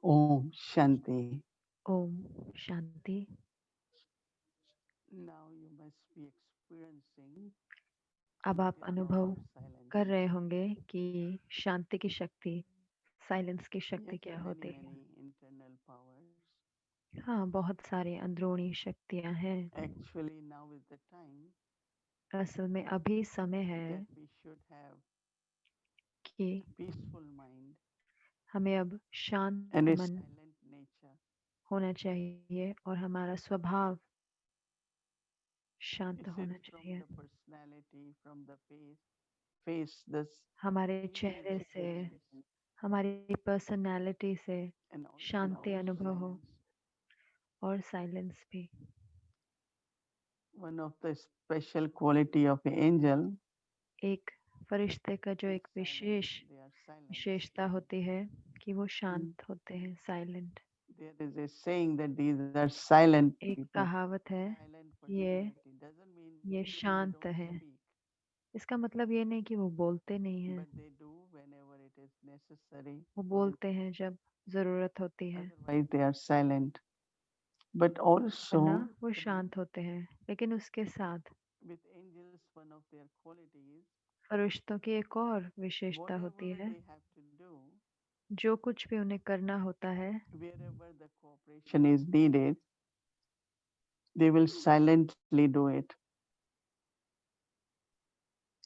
Om Shanti. Om Shanti. Now you must be experiencing अब what आप is power अनुभव of silence. कर रहे होंगे कि शांति की शक्ति, साइलेंस की शक्ति Yes, क्या many, होती है। many internal powers. हाँ, बहुत सारी अंदरूनी शक्तियाँ हैं। Actually, now is the time असल में अभी समय that है we should have कि a peaceful mind हमें अब शांत and a मन silent nature. होना चाहिए और हमारा स्वभाव शांत It's होना from चाहिए। the personality, from the face, this हमारे peaceful चेहरे से, experience, हमारी पर्सनालिटी से and also शांति अनुभव हो silence. और साइलेंस भी। One of the special quality of an angel एक फरिश्ते का जो is एक silence. Wishes They are silent. विशेषता होती है कि वो Mm. शांत होते हैं, silent. There is a saying that these are silent एक people, कहावत है, silent ये personality. Doesn't mean ये they शांत don't है। speak, इसका मतलब ये नहीं कि वो बोलते नहीं हैं, but they do whenever it is necessary. वो बोलते हैं जब ज़रूरत होती है, Otherwise, they are silent. But वरना also, वो शांत होते हैं। लेकिन उसके साथ with angels, one of their qualities, फरिश्तों की एक और विशेषता होती whatever है, they have to do, जो कुछ भी उन्हें करना होता है, wherever the cooperation is needed, they will silently do it.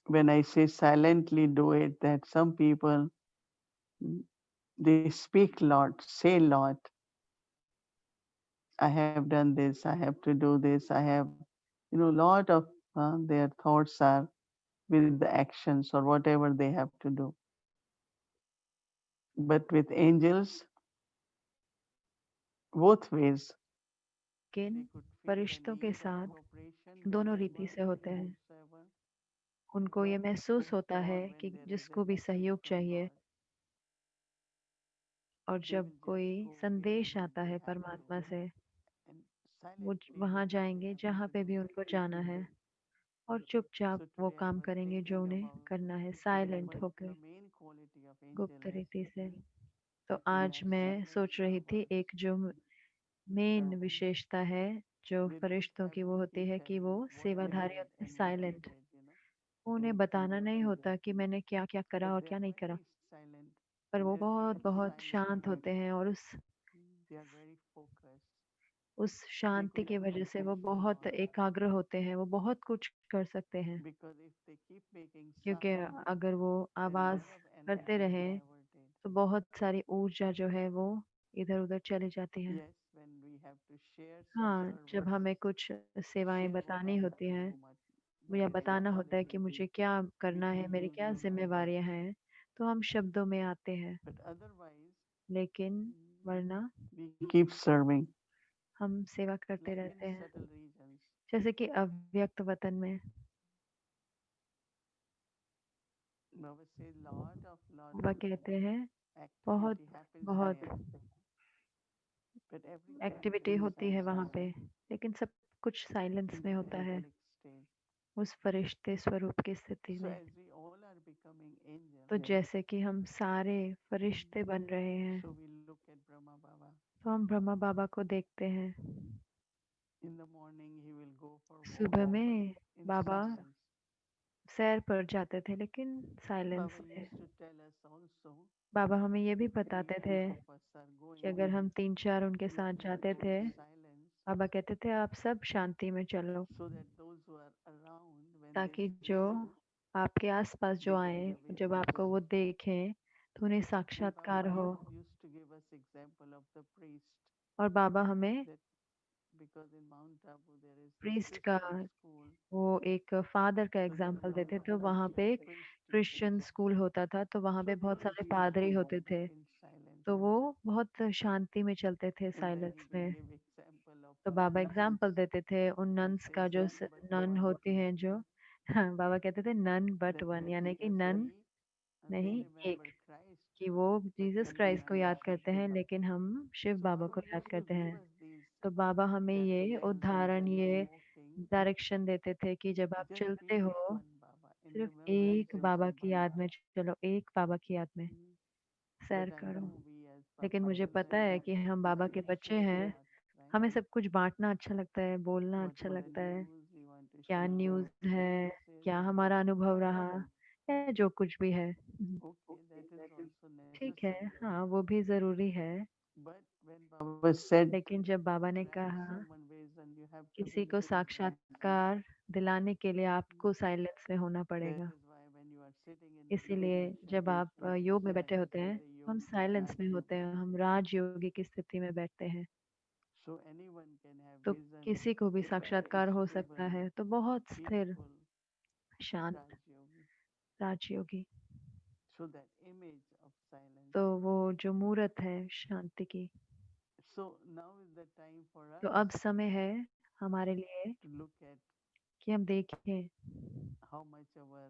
When I say silently do it, that some people they speak lot, say lot. I have done this. I have to do this. I have, lot of their thoughts are with the actions or whatever they have to do. But with angels, both ways, लेकिन they could feel the फरिश्तों के need of साथ cooperation दोनों whenever रीति से होते हैं। whomsoever उनको ये महसूस होता है or कि when there is a जिसको भी message सहयोग from चाहिए Lord, और they जब will just कोई go संदेश wherever आता they है have to परमात्मा से, and वो silently do वहाँ what they जाएंगे have जहाँ to पे do. भी उनको जाना है और चुपचाप So वो today I काम was करेंगे जो thinking उन्हें about करना है, साइलेंट what होकर, the main quality of angel गुप्त is. रीति से। तो They आज are मैं silent सोच रही थी servants, एक जो मेन servants. विशेषता है जो They don't फरिश्तों have की वो to होती keep है कि वो telling what they सेवाधारी did होते हैं, and what they silent. did. उन्हें बताना नहीं होता कि मैंने क्या क्या करा But और they क्या are नहीं करा, very silent पर and वो they are बहुत very बहुत silent. शांत होते हैं और They are very focused. उस They शांति could की वजह accomplish से वो a बहुत lot एकाग्र होते हैं, वो बहुत कुछ कर सकते हैं। because if they keep making क्योंकि sound, अगर वो then a आवाज lot of करते energy is रहें diverted. तो बहुत सारी ऊर्जा जो है वो इधर उधर चली जाती है। Yes, when we have to share some हाँ, जब service, हमें कुछ सेवाएं share what I बतानी have होती to हैं do, my या बताना होता है कि responsibility, मुझे क्या we करना है, can मेरी use क्या the words. जिम्मेवारियां हैं, तो हम शब्दों में आते हैं। But otherwise, लेकिन वरना we keep serving, हम सेवा करते like in रहते subtle हैं। regions. जैसे कि अव्यक्त वतन में Baba says lot वह of कहते हैं बहुत activity happens बहुत there, but everything is activity in होती है silence वहाँ पे, लेकिन सब कुछ साइलेंस in में the होता है, angelic stage. उस फरिश्ते स्वरूप की स्थिति So में। as we all are becoming angel, तो जैसे कि हम सारे फरिश्ते बन रहे हैं, so we look at Brahma Baba. तो हम ब्रह्मा बाबा को देखते हैं। In the morning, he will go for walk सुबह में in बाबा silence. सैर पर जाते थे लेकिन साइलेंस Baba में। used to tell us also, बाबा हमें ये भी if three, बताते थे four of us are कि going, अगर हम 3-4 उनके let साथ us जाते go थे, in silence बाबा कहते थे आप सब शांति में चलो, so that those who are around, when they ताकि see जो you, आपके आसपास they जो get आए, the way जब to आपको go. वो देखें तो उन्हें And Baba साक्षात्कार हो। used to give us example of the priest और बाबा हमें that because in Mount Abu there is this priest का Christian school, वो एक फादर का so there example are a देते, lot तो of वहाँ पे एक priest क्रिश्चियन teachers. स्कूल होता था, तो वहाँ So पे they बहुत will सारे give us पादरी होते थे। in silence. तो वो बहुत शांति में चलते थे, And then silence he will में। give example of तो one बाबा nun. एग्जाम्पल देते थे उन He नन्स का, says जो none but नन one. होती हैं जो हाँ, बाबा कहते थे nun but That one, means यानी कि yes, नन they नहीं एक, remember Christ, कि वो but जीसस in क्राइस्ट को another याद करते shape. हैं लेकिन हम शिव So बाबा Baba को याद used to करते give हैं। us these तो बाबा हमें ये directions and उदाहरण, when you are ये walking, डायरेक्शन देते थे कि जब आप just चलते think of हो, one Baba in सिर्फ remembrance एक of बाबा one की Baba. याद में चलो, एक बाबा की याद में But सैर I करो। know we as लेकिन मुझे Papa पता said है that कि हम बाबा we के can बच्चे share a हैं। lot, right? हमें सब कुछ बाँटना अच्छा लगता है, बोलना अच्छा Whatever लगता है। news we want to क्या share, न्यूज़ है, experiences, क्या and हमारा अनुभव रहा, whatever. या जो कुछ भी है। Okay, that is also ठीक है, necessary. हाँ, वो भी ज़रूरी है। But when Baba said लेकिन जब to बाबा ने grant कहा someone vision, you have to किसी be को very quiet. साक्षात्कार दिलाने के लिए आपको साइलेंस में होना That पड़ेगा। is why when you are sitting in इसीलिए meditation, जब आप you feel योग में बैठे like होते हैं, in the तो हम yogic साइलेंस Raj में होते Yogi. हैं, हम राजयोगी की स्थिति में बैठते हैं। So anyone can have तो vision किसी को भी in a साक्षात्कार हो सकता stable, है, तो बहुत स्थिर, peaceful शांत Raj Yogi. Rajyogi. So that image of silence. तो वो जो मूरत है शांति की। So now is the time for तो us अब समय है हमारे लिए to look at कि हम देखें how much our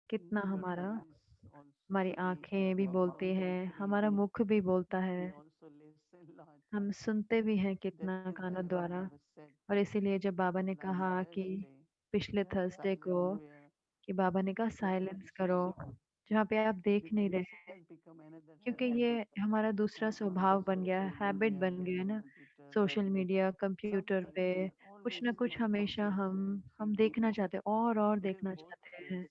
कितना हमारा kartans also हमारी speak, आँखें भी our बोलती mouth is हैं, free. हमारा मुख भी बोलता We है, also listen lot. हम सुनते भी हैं That कितना is why कानों द्वारा। Baba said और इसीलिए जब बाबा that ने last कहा कि Thursday, पिछले have थर्सडे को silence where कि बाबा ने कहा you can साइलेंस करो, see, जहाँ पे आप देख because नहीं this रहे, has become another क्योंकि habit. ये हमारा दूसरा On the स्वभाव बन गया है, social हैबिट media, बन गया है ना। computer, social media, computer something पे we are कुछ always ना कुछ scrolling, हमेशा हम see देखना चाहते हैं और it is देखना both चाहते ways. हैं।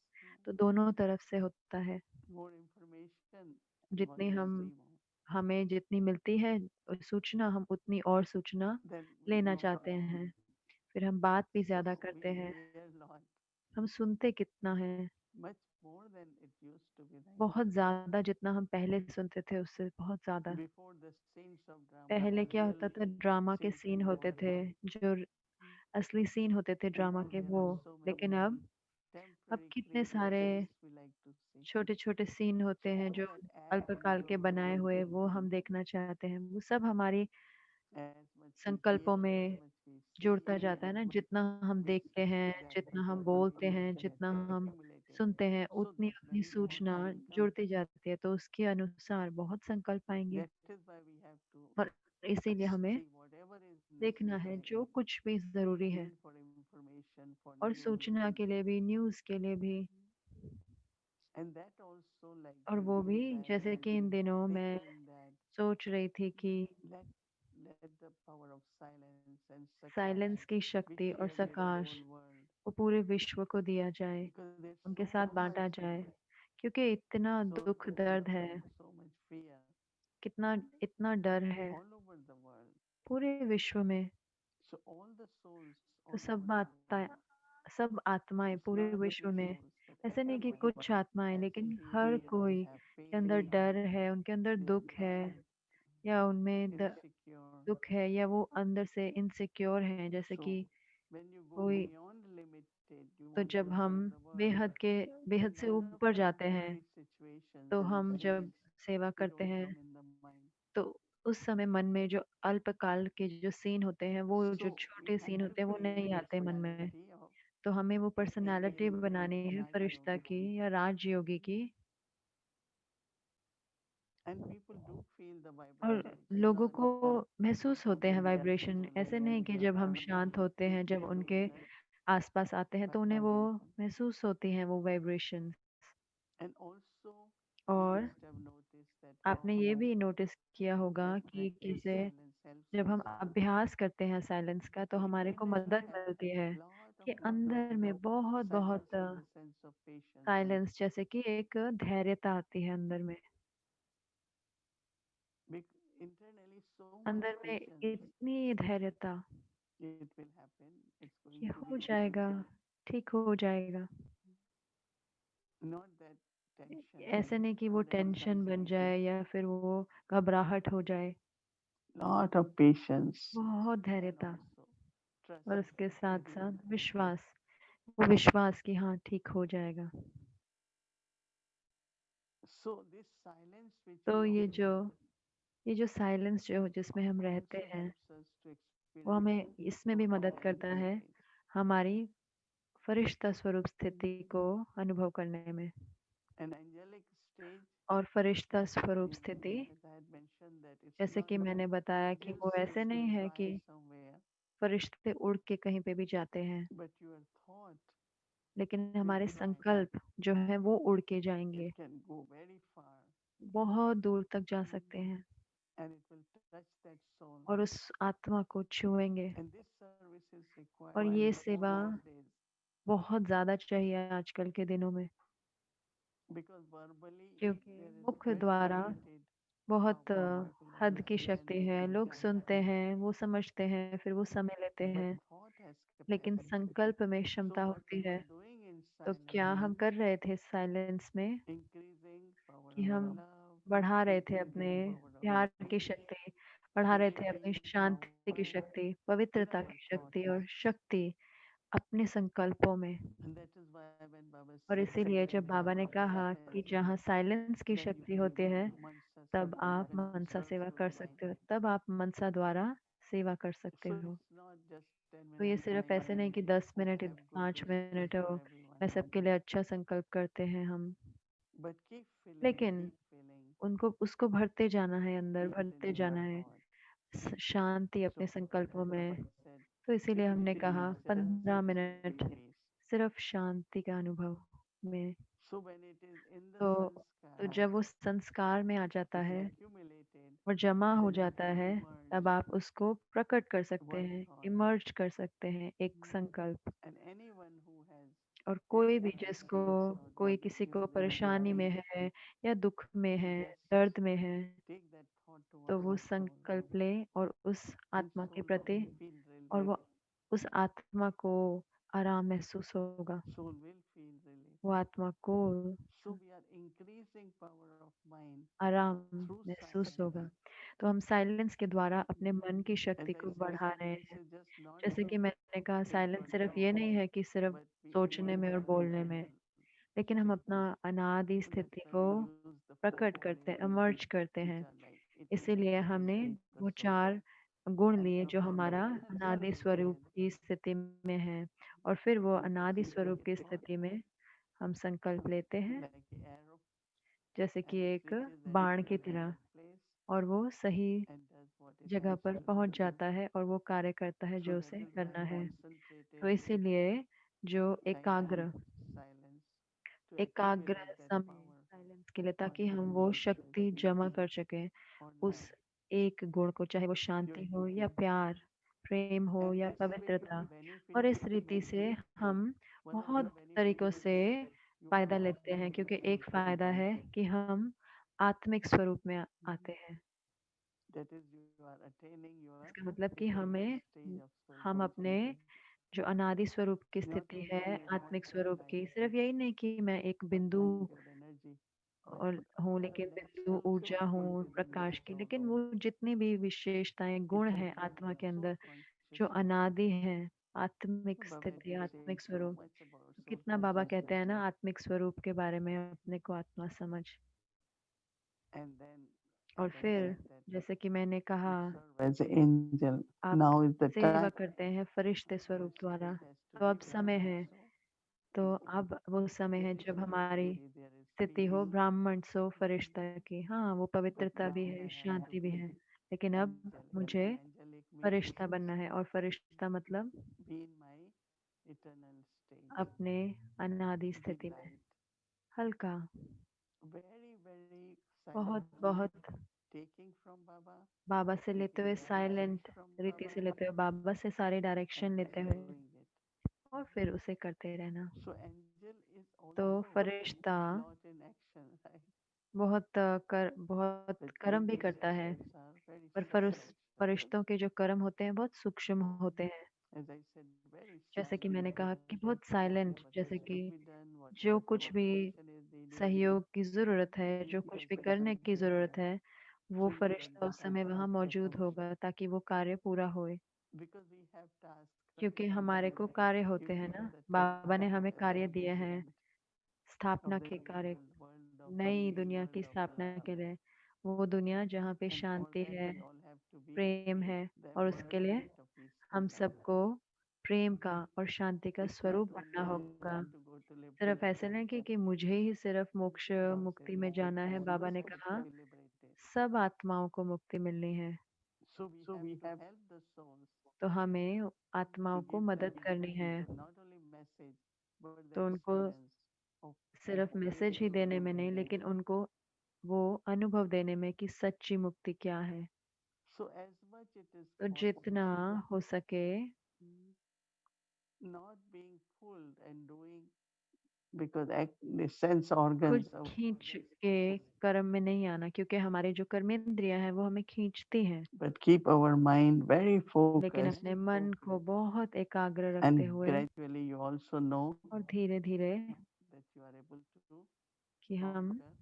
तो दोनों तरफ से होता है। More information and want जितनी to हम see more. हमें जितनी मिलती है सूचना, हम उतनी और सूचना Then we लेना know चाहते more. हैं। फिर हम बात भी So ज़्यादा we करते हैं। hear a lot, हम सुनते कितना है, much more than it used to be, right? बहुत ज़्यादा, जितना हम पहले सुनते थे उससे बहुत ज़्यादा। Before the scenes of drama, पहले the क्या real होता था, ड्रामा के scenes सीन we होते थे, overlook. जो असली सीन होते थे And ड्रामा now के there वो। are so लेकिन many अब temporary कितने clips सारे we like to see. छोटे-छोटे सीन होते So हैं all जो that adds अल्पकाल to के our बनाए हुए, वो हम देखना चाहते हैं। वो सब हमारी as much we संकल्पों hear, as में much we जुड़ता see, जाता है ना। जितना हम which देखते हैं, that जितना हम बोलते हैं, information जितना is हम accumulating. सुनते हैं, So उतनी that उतनी many more सूचना will come. जुड़ती जाती है, तो उसके अनुसार बहुत संकल्प आएँगे। That is why we have to और इसीलिए हमें see whatever is देखना है necessary, जो कुछ भी ज़रूरी है, even for information, for और news. सूचना के लिए भी, न्यूज़ के लिए भी। And that also like और these वो भी days I have जैसे been कि इन दिनों मैं thinking that सोच रही थी कि let let the power of silence and Sakash silence की be शक्ति और shared with the Prakash whole world, वो पूरे विश्व को दिया जाए, because there's उनके so साथ much, बाँटा जाए। क्योंकि इतना so दुःख much दर्द है, and so much fear कितना इतना डर है all over the world. पूरे विश्व में। So all the souls तो all over the world, सब आत्माएँ it's पूरे not many विश्व में, souls, but ऐसे नहीं कि everyone कुछ आत्माएँ, has लेकिन हर fear, they कोई have के अंदर pain, डर है, उनके अंदर they are दुःख है, tired, या उनमें insecure. दुःख है, या वो अंदर से इनसिक्योर हैं। जैसे So कि when you go कोई, beyond limited, you तो want to जब serve हम the world. बेहद Then से lot of ऊपर जाते हैं, temporary situations तो and हम जब scenes सेवा will करते also हैं, come in the mind. तो उस समय मन में जो अल्पकाल के जो सीन होते हैं, वो जो So we छोटे have सीन to होते हैं, वो create a नहीं आते मन में। personality of तो हमें वो maybe पर्सनैलिटी बनानी है Raj फरिश्ता Yogi. की या राजयोगी की। And people do feel the और vibrations लोगों को महसूस होते हैं when they are vibration. peaceful, ऐसे when नहीं they कि are जब हम calm. शांत होते हैं, जब उनके आसपास आते हैं, तो उन्हें वो महसूस होती हैं वो वाइब्रेशंस। And also you और must have noticed that आपने ये भी नोटिस किया होगा the कि practice कैसे silence helps जब us हम अभ्यास करते हैं साइलेंस का, तो to हमारे को internally मदद have मिलती है lot कि of अंदर में बहुत बहुत silence in the sense of patience. Silence, जैसे कि एक धैर्यता आती है अंदर में। Internally so much अंदर में patience, इतनी धैर्यता it will happen, it's going कि to be हो okay. जाएगा, ठीक हो जाएगा। Not that tension ऐसे नहीं कि वो and टेंशन बन anxiety. जाए या फिर वो घबराहट हो जाए। Lot of patience बहुत and धैर्यता, also trust. और उसके साथ-साथ विश्वास, वो विश्वास कि हाँ, ठीक हो जाएगा। So this silence which तो we occupy ये जो साइलेंस जो जिसमें हम रहते also हैं, helps us to वो experience हमें इसमें भी मदद angelic करता है state. हमारी फरिश्ता स्वरूप स्थिति को अनुभव करने में। An angelic state, और फरिश्ता स्वरूप स्थिति, as I had mentioned, that it's जैसे not कि मैंने बताया कि you वो ऐसे simply नहीं है fly कि somewhere, फरिश्ते उड़ के कहीं पे भी जाते हैं, but your thought लेकिन will हमारे fly. संकल्प जो है वो उड़ के It जाएंगे, can go very far. बहुत दूर तक जा सकते हैं। and it will touch that soul. और उस आत्मा को छुएंगे। And this service is और required ये सेवा nowadays बहुत ज़्यादा चाहिए आजकल के दिनों में, because verbally क्योंकि there is मुख very द्वारा limited बहुत power. People हद की understand, शक्ति they है। लोग can, सुनते हैं, वो समझते हैं, फिर वो समय लेते but हैं, thought has लेकिन capacity. संकल्प में So क्षमता what होती we है। were doing in तो क्या silence, हम कर रहे थे साइलेंस में increasing power कि of हम love, बढ़ा रहे थे अपने increasing power of प्यार की peace, शक्ति, बढ़ा रहे थे अपनी increasing शांति की power शक्ति, in पवित्रता our की शक्ति thoughts. और शक्ति अपने संकल्पों में। And that is why when Baba और said इसीलिए जब where बाबा ने कहा कि silence, जहाँ साइलेंस की then you शक्ति can होती do है, mansa तब service आप when you मनसा serve सेवा through कर the mind. सकते हो, तब आप मनसा द्वारा सेवा कर सकते So हो। it's not just 10 तो ये minutes, सिर्फ 5 ऐसे नहीं minutes कि 10 to minute have good 5 wishes minute for हो, everyone, मैं सबके लिए अच्छा संकल्प करते हैं हम, but लेकिन keep feeling उनको उसको भरते जाना है, अंदर peace in भरते your जाना है heart. शांति So अपने संकल्पों में। Baba said तो इसीलिए हमने 15 कहा minutes just 15 to feel minute peace. सिर्फ शांति का अनुभव में। So when it is in the तो तो sanskar, जब वो संस्कार में आ जाता it is है accumulated, और जमा हो then you जाता can है, emerge तब आप उसको प्रकट कर सकते one हैं, thought. इमर्ज कर सकते हैं एक संकल्प। And anyone who has और कोई any भी जिसको issues or कोई किसी को परेशानी difficulties, में है या दुख में to है, just दर्द में है, take that thought तो towards वो the soul, संकल्प ले और उस and आत्मा के soul will प्रति, feel और relief. वो उस आत्मा को आराम महसूस होगा, Soul will feel relief. वो आत्मा को So we are increasing power of mind आराम through महसूस silence. होगा। तो हम साइलेंस के द्वारा अपने मन की As शक्ति I को said, बढ़ा रहे silence हैं। is just not जैसे just कि मैंने कहा, in your साइलेंस सिर्फ ये thought, नहीं है कि सिर्फ but we सोचने emerge में और the बोलने में, original लेकिन हम state. अपना अनादि That's स्थिति why को we use the four प्रकट करते हैं, qualities इमर्ज करते which हैं। are like eternal इसीलिए state हमने of the वो soul. 4 गुण And लिए जो from that हमारा eternal अनादि state, स्वरूप की स्थिति में है, और फिर वो we अनादि just स्वरूप की take स्थिति में हम संकल्प लेते हैं, like an arrow, जैसे कि and it एक reaches at बाण the की right तरह, place और वो सही and does what it जगह has पर to पहुंच do. जाता है और वो कार्य करता है So जो that उसे is why करना है। तो concentrated इसीलिए जो time एकाग्र silence to एकाग्र accumulate that समय power साइलेंस के लिए, on ताकि हम that वो virtue शक्ति जमा कर सकें or उस love, एक गुण को, चाहे वो शांति हो या purity. प्यार, प्रेम हो And या this way पवित्रता। benefit और is इस रीति से many. हम One of the बहुत benefit तरीकों is से that you फायदा come लेते हैं, to क्योंकि एक spiritual फायदा है life. कि हम आत्मिक स्वरूप में आते हैं। That is, you are attaining your इसका मतलब कि eternal हमें stage of soul हम अपने consciousness. जो अनादि स्वरूप की Not स्थिति only है, you आत्मिक have स्वरूप like की, सिर्फ यही नहीं कि मैं एक बिंदु applying your energy, but और हूँ, the लेकिन next बिंदु also ऊर्जा हूँ contributing प्रकाश to की, soul. लेकिन वो जितनी भी विशेषताएं It गुण हैं improves आत्मा the के soul अंदर, जो consciousness. अनादि हैं, So आत्मिक Baba स्थिति, is saying आत्मिक so स्वरूप। much about तो soul कितना बाबा कहते consciousness. हैं ना आत्मिक स्वरूप के बारे में, अपने को आत्मा समझ। And then, और as I फिर said, that जैसे कि मैंने you कहा, serve as an angel. आप Now is the सेवा time करते हैं फरिश्ते your स्वरूप द्वारा। state has to तो be अब समय Brahman. है, So तो अब वो समय there है is जब हमारी purity, there is स्थिति हो peace, ब्राह्मण सो फरिश्ता की। हाँ, वो but पवित्रता भी now है, I have to शांति भी be है, लेकिन अब angel in मुझे my angelic फरिश्ता meetings, बनना है। और फरिश्ता मतलब be in my eternal state, अपने अनादि be स्थिति में light. हल्का, Very, very बहुत silently बहुत taking from Baba, बाबा से लेते taking हुए, directions साइलेंट from रीति Baba, से लेते हुए, बाबा से सारे and डायरेक्शन लेते then हुए, doing it. और फिर उसे करते रहना। So angel is तो also Firishta lot in action, right? बहुत But कर्म भी angels' करता है, actions are very पर subtle. फरिश्तों के जो कर्म होते हैं बहुत सूक्ष्म होते हैं। As I said, very जैसे कि मैंने silent. कहा कि बहुत साइलेंट, What has जैसे to कि be done, जो whatever कुछ भी cooperation is needed, सहयोग की ज़रूरत है, जो he कुछ has भी to करने की complete ज़रूरत that. है, वो So you फरिश्ता उस समय understand. वहाँ मौजूद होगा ताकि वो कार्य पूरा होए। Because we have tasks, right? क्योंकि हमारे को कार्य You होते हैं give ना, the बाबा task ने हमें as कार्य an दिए हैं, president स्थापना of the के new कार्य, world, world of नई peace, दुनिया की world of स्थापना love. के लिए। वो दुनिया जहाँ पे And for शांति that, है, we all have to be प्रेम है, the और उसके लिए embodiment of peaceful हम love. सबको प्रेम का और शांति का It's not स्वरूप बनना only I होगा। want to go to सिर्फ ऐसे liberation. नहीं कि मुझे ही सिर्फ मोक्ष Baba says मुक्ति में जाना है। everyone बाबा has ने to कहा be liberated. सब आत्माओं को मुक्ति मिलनी है, So we have to help the souls तो हमें to आत्माओं को give them मदद करनी है। not only message but the तो उनको experience of सिर्फ मैसेज ही peaceful देने में living. नहीं, लेकिन उनको वो अनुभव देने में कि सच्ची मुक्ति क्या है। So as much it is तो जितना possible, हो सके mm, not being fooled and doing because the sense खुद organs of खींच organs के keep us, कर्म में नहीं आना, क्योंकि हमारे जो कर्मेंद्रियां हैं वो हमें खींचती हैं। but keep our mind very लेकिन focused, अपने मन को बहुत एकाग्र रखते and हुए gradually you also know और धीरे धीरे that you are able to कि हम conquer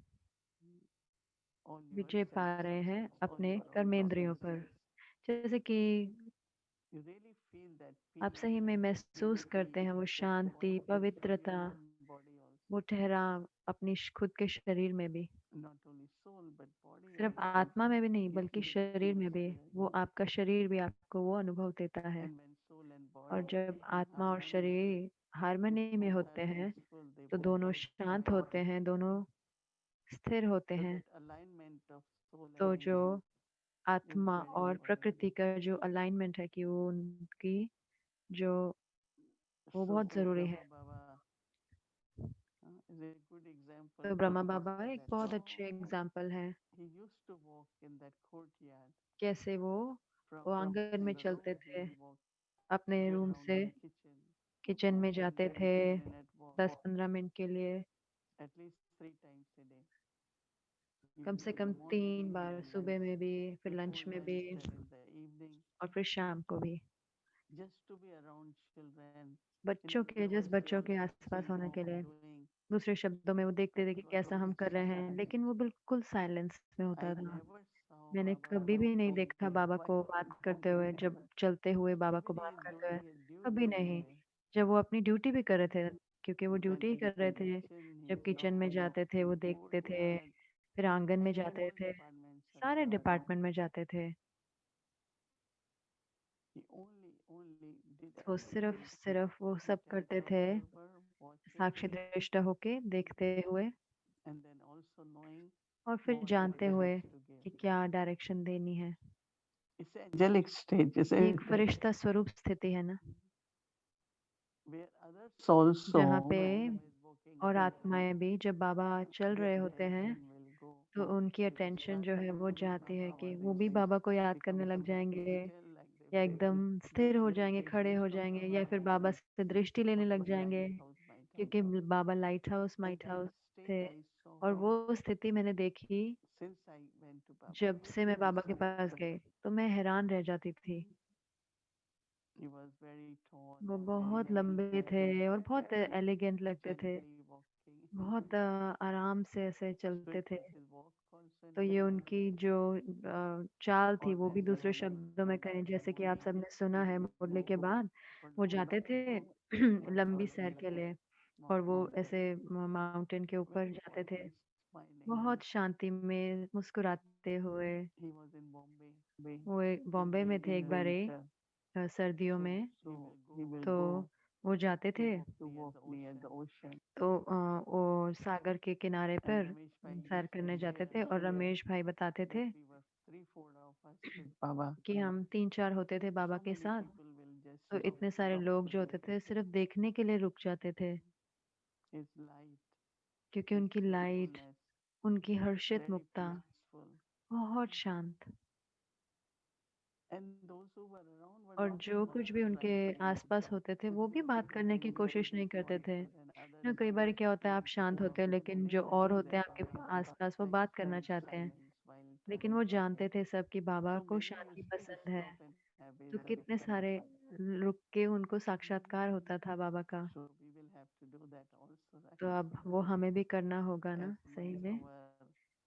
all your विजय पा रहे senses, हैं all अपने your कर्मेंद्रियों पर। senses. जैसे कि You really feel that आप peace, सही में महसूस करते purity, हैं वो that शांति, content in पवित्रता, your own body वो also. ठहराव अपनी खुद के शरीर में भी, Not only soul but body सिर्फ also. आत्मा में भी नहीं You बल्कि feel शरीर में peace भी। there. वो आपका शरीर भी आपको वो अनुभव देता है। And when soul and और body जब in आत्मा और harmony, शरीर the हार्मनी में both are होते हैं peaceful, they तो both दोनों are शांत होते supportive. हैं, दोनों स्थिर होते So हैं। that alignment of soul and तो जो nature is आत्मा very और important. प्रकृति का जो अलाइनमेंट है कि वो उनकी जो वो So बहुत ज़रूरी Brahma है। Baba is a good example तो for ब्रह्मा us बाबा एक that बहुत how अच्छे एग्जाम्पल है, he used to walk in that courtyard. कैसे वो From आंगन in में the चलते room he थे, will walk, अपने go रूम down से to the kitchen, किचन में and जाते maybe थे 10-minute walk 10-15 मिनट के लिए, at least 3 times a day. कम से Usually in come the morning, 3 bar, in the सुबह lunch, में भी, फिर before लंच में भी, lunch, and in the evening, और फिर शाम को भी। just to be around children. In बच्चों other के words, जस्ट he बच्चों was के आसपास watching होने what के लिए, doing. दूसरे शब्दों में वो देखते थे It कि was कैसा very हम कर रहे हैं, silent. लेकिन वो बिल्कुल साइलेंस में I होता था। never saw मैंने Baba कभी भी नहीं talking देखा बाबा को बात करते हुए, जब चलते हुए बाबा को even he बात is करते हुए, doing his कभी duty नहीं। anyway. जब वो अपनी ड्यूटी भी कर रहे थे, क्योंकि वो He went ड्यूटी ही कर into रहे the थे, kitchen, he जब is किचन में knowing जाते थे वो देखते थे, courtyard, फिर आंगन में and जाते all थे, departments are सारे there. डिपार्टमेंट में जाते थे। He only did वो सिर्फ everything सिर्फ वो with सब an करते थे, observer watching, साक्षी दृष्टा होके देखते हुए, and then also knowing और फिर what जानते हुए directions to give. कि क्या डायरेक्शन देनी है। It's an angelic stage, ये एक isn't it? फरिश्ता स्वरूप स्थिति है ना, Where others also, जहाँ पे when Baba is walking और there, आत्माएं भी जब बाबा चल their रहे होते हैं attention will go. तो उनकी They will अटेंशन start जो है वो remembering चाहती है Baba कि while वो he's भी बाबा को याद करने लग becoming जाएंगे, still, like या they एकदम स्थिर just हो will जाएंगे, take खड़े हो note of जाएंगे, या Baba फिर बाबा से दृष्टि लेने from लग the जाएंगे, lighthouse, lighthouse. क्योंकि बाबा lighthouse And might that house थे। stage I और saw वो स्थिति मैंने देखी since I went to Baba. जब से मैं बाबा के पास गई, तो मैं हैरान रह जाती थी। He was very tall वो and very बहुत लंबे elegant, थे और बहुत एलिगेंट लगते थे, gently walking. बहुत आराम से ऐसे So चलते it थे। was his walk also in तो a ये way, उनकी जो चाल थी, or वो भी when he दूसरे was शब्दों में कहें, जैसे कि आप moving, सबने सुना he है, will मुरली के go बाद for वो long जाते थे लंबी walks सैर in के लिए, और वो mountain, ऐसे माउंटेन के ऊपर very जाते थे, quietly smiling. बहुत शांति में मुस्कुराते हुए। He was in Bombay वो in बॉम्बे में थे in एक बार winter, सर्दियों so में, he will तो go वो जाते थे to walk near the ocean. तो वो सागर के किनारे And पर Ramesh Bhai सैर used to करने जाते share थे, और रमेश भाई बताते that थे we were 3-4 of us with Baba. कि हम 3-4 होते थे बाबा So के many साथ, people will just तो look इतने सारे up लोग to जो him. होते थे सिर्फ देखने के लिए रुक जाते थे, His light, क्योंकि his उनकी लाइट, peacefulness, उनकी हर्षित very मुक्ता peaceful. बहुत शांत, And those who were around were और not जो even कुछ भी उनके trying to आसपास होते थे वो भी बात simply करने की being कोशिश नहीं करते थे। quiet, and others कई बार क्या होता है, आप शांत होते हैं लेकिन जो और thinking होते that हैं आपके Baba आसपास वो likes बात करना चाहते हैं, silence while लेकिन talking वो to him. जानते थे सब कि बाबा So को many शांति used to पसंद है। stop and have his तो कितने सारे रुक के उनको साक्षात्कार होता था बाबा का। So we will have to do that also, right? तो अब वो हमें भी करना होगा As ना, much सही में। our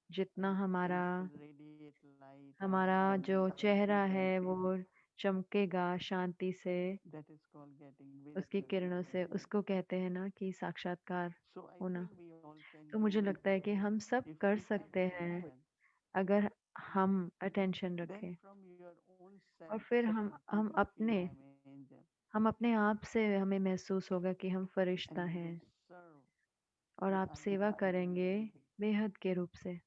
जितना हमारा face will radiate light and हमारा जो silence and चेहरा है sincerity, वो चमकेगा शांति से, that is called getting उसकी wisdom. किरणों से, उसको कहते हैं ना कि साक्षात्कार So I होना। feel we all can तो do मुझे it लगता है कि हम सब if कर we pay सकते हैं attention. अगर हम अटेंशन Then रखें। from your own और self फिर you will feel I am an angel, हम अपने आप से हमें महसूस होगा कि हम फरिश्ता and you will हैं, serve और the आप सेवा unlimited करेंगे बेहद के रूप से,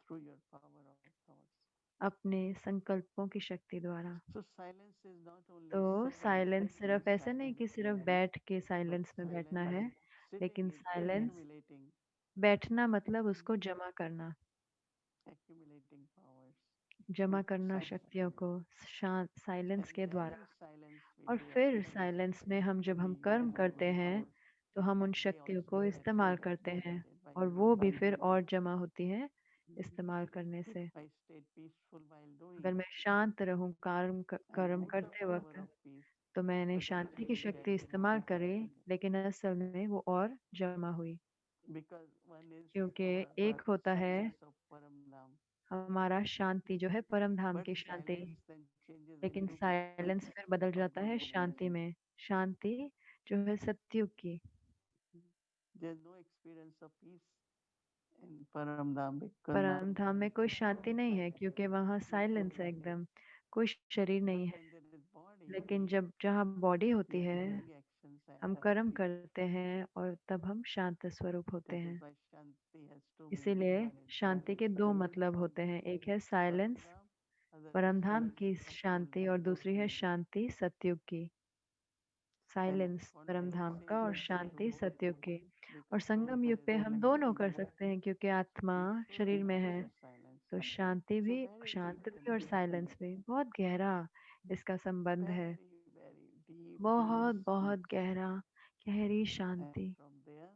through your power of thoughts. अपने संकल्पों की शक्ति द्वारा। So silence is not only तो sitting साइलेंस in सिर्फ ऐसे नहीं कि silence, सिर्फ बैठ के but साइलेंस में बैठना silence है, sitting लेकिन is साइलेंस accumulating. बैठना मतलब उसको जमा करना, accumulating powers. जमा With करना such शक्तियों को शांत साइलेंस and के then द्वारा। in silence we और do फिर activation. साइलेंस में हम जब हम We कर्म use करते those हैं powers तो हम उन and they शक्तियों also को get इस्तेमाल करते हैं accumulated by और वो भी फिर doing और जमा होती हैं it. इस्तेमाल करने If से। I stayed peaceful while अगर doing मैं शांत रहूं and कर्म use the करते power वक्त of peace, तो मैंने but शांति की actually शक्ति that इस्तेमाल energy करी, accumulates लेकिन असल में वो और जमा हुई। because one is क्योंकि our एक होता है silence of Paramdham, हमारा शांति जो है परम धाम but की शांति, silence then changes लेकिन into साइलेंस peace फिर बदल of जाता है divine शांति energy. में। शांति जो है सत्युग की। There's no experience of peace in Paramdham because परम nothing धाम में is कोई there, शांति only नहीं है silence. क्योंकि वहाँ साइलेंस है एकदम, कोई शरीर नहीं But है। when there is body, लेकिन जब जहाँ बॉडी we होती are है doing actions हम and कर्म करते हैं और तब हम शांत स्वरूप होते that is हैं। why Shanti has two meanings. इसीलिए One is शांति के दो silence मतलब of होते हैं, एक है साइलेंस Paramdham, other is परमधाम की silence of शांति और fullness. दूसरी है शांति सत्युग की। And साइलेंस context परमधाम का और changes into शांति both सत्युग की। और because संगम there युग is पे हम दोनों कर flexibility, सकते हैं क्योंकि आत्मा peaceful शरीर and में है। also silence. तो शांति So भी, very deep शांत भी और connection, साइलेंस भी, बहुत गहरा इसका संबंध है। very deep बहुत peace, बहुत गहरा, गहरी and शांति। from there,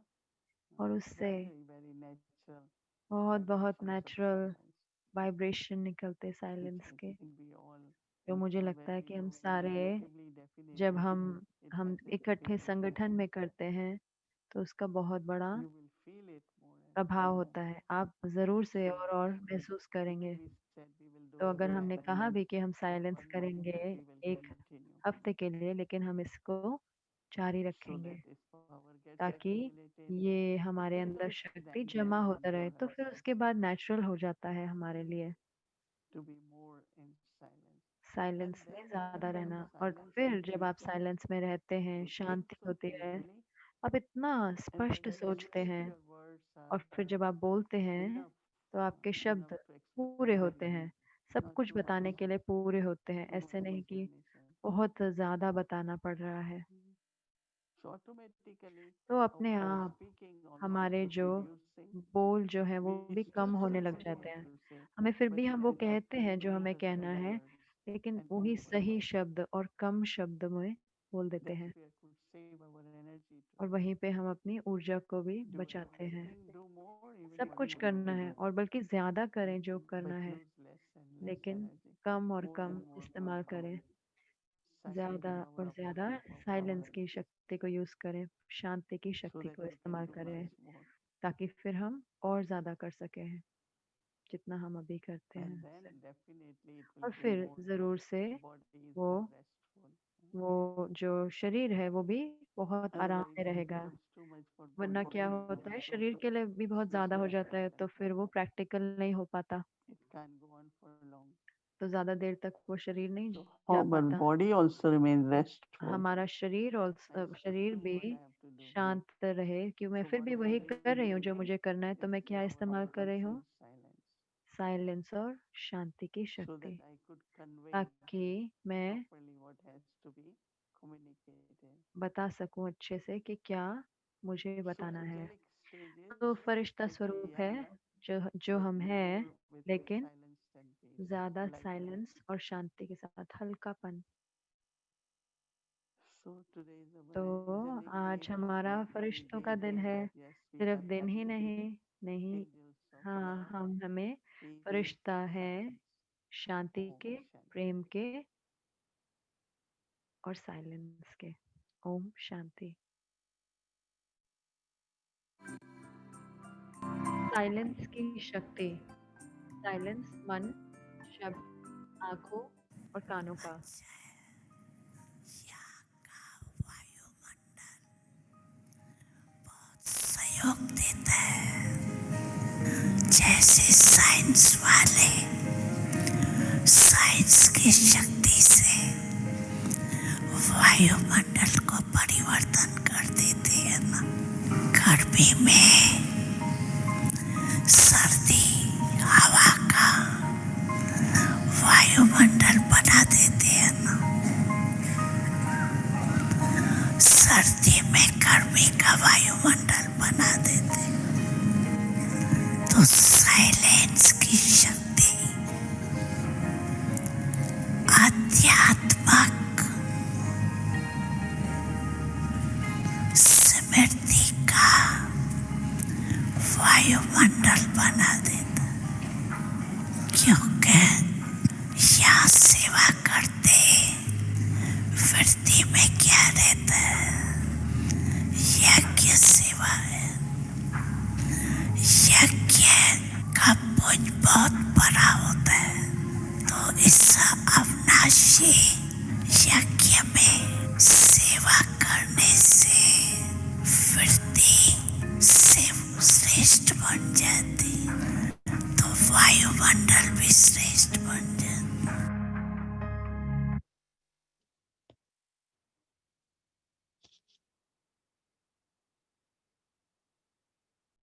और उससे very natural बहुत बहुत vibrations of natural silence, vibration निकलते which साइलेंस I के। think we all, तो मुझे लगता when है we कि हम do सारे collectively, जब definitely it हम has its इकट्ठे big संगठन impact. में करते हैं तो उसका बहुत बड़ा You will feel it more and प्रभाव more. होता है। आप ज़रूर से So और महसूस करेंगे। today we said we will do तो अगर हमने कहा silence भी कि हम for साइलेंस 1 month, करेंगे but we will 1 continue हफ्ते के लिए, लेकिन हम इसको जारी so रखेंगे that this power gets ताकि accumulated ये हमारे and अंदर then शक्ति जमा naturally होता रहे। for तो फिर ourselves उसके बाद नेचुरल हो जाता है हमारे लिए to be more in silence. And silence में then when ज़्यादा you are in रहना। और silence and फिर जब आप peaceful, साइलेंस में रहते हैं, you think शांति so होती है, clearly, आप इतना and then स्पष्ट when you सोचते speak, हैं। your words और are फिर जब आप बोलते हैं enough, तो आपके enough शब्द to पूरे explain, होते हैं, सब not कुछ too much, बताने के लिए पूरे होते हैं। too ऐसे much नहीं कि definition. बहुत ज़्यादा बताना पड़ रहा है। So automatically तो अपने our आप speaking also हमारे should जो be reducing. बोल जो है वो We भी still कम say होने लग what we जाते have हैं। to say, हमें फिर but भी हम वो then कहते after हैं जो using हमें the कहना same है, words लेकिन and वही fewer सही words, शब्द और कम शब्द में बोल देते that's हैं। where could save our energy और to वहीं पे हम अपनी ऊर्जा को भी do बचाते हैं। everything, do more, even सब what कुछ you need करना to है do, और बल्कि ज़्यादा करें जो करना but है, use less and less लेकिन energy, कम और more कम and more इस्तेमाल करें। silence ज़्यादा power और of ज़्यादा power साइलेंस की शक्ति को यूज़ करें, शांति की so शक्ति that को we can इस्तेमाल do करें, much more. ताकि फिर हम और ज़्यादा कर सकें, जितना हम अभी करते And हैं। then definitely it will और be फिर more, ज़रूर से body is वो more restful. वो जो शरीर है वो भी बहुत आराम Otherwise, में it रहेगा। becomes too much for वरना body क्या and होता है, also शरीर के लिए भी बहुत ज़्यादा हो useless जाता है, तो silence. फिर वो प्रैक्टिकल नहीं हो पाता। It can't go on for long. तो ज़्यादा देर तक वो शरीर नहीं So जा our पाता। body also remains तो restful. हमारा शरीर और I शरीर still do भी what I have to do. शांत रहे कि मैं So फिर what भी I वही am कर रही हूँ जो using मुझे करना है। तो is मैं क्या our इस्तेमाल कर रही words हूँ? and silence, साइलेंस और शांति की so शक्ति, that I could convey ताकि मैं properly what has to be communicated. बता सकूं अच्छे से कि क्या मुझे So बताना है। angelic stages तो फरिश्ता that we स्वरूप है are, जो but हम हैं, more with लेकिन silence and peace, ज़्यादा lightness. साइलेंस और शांति के साथ हल्कापन। So today is our तो angelic आज day, हमारा not only फरिश्तों का day, दिन है। yes, we सिर्फ are दिन ही angelic नहीं, नहीं, angels of हाँ, love, हम हमें peace, फरिश्ता है silence, शांति Om के, Shanti. प्रेम के और साइलेंस के। ओम शांति। साइलेंस की शक्ति। साइलेंस मन, शब्द, आंखों और कानों का। सहयोग देता है, जैसे साइंस वाले साइंस की शक्ति से वायुमंडल को परिवर्तन कर देते हैं ना। गर्मी में सर्दी हवा का वायुमंडल बना देते हैं ना। सर्दी में गर्मी का वायुमंडल बना देते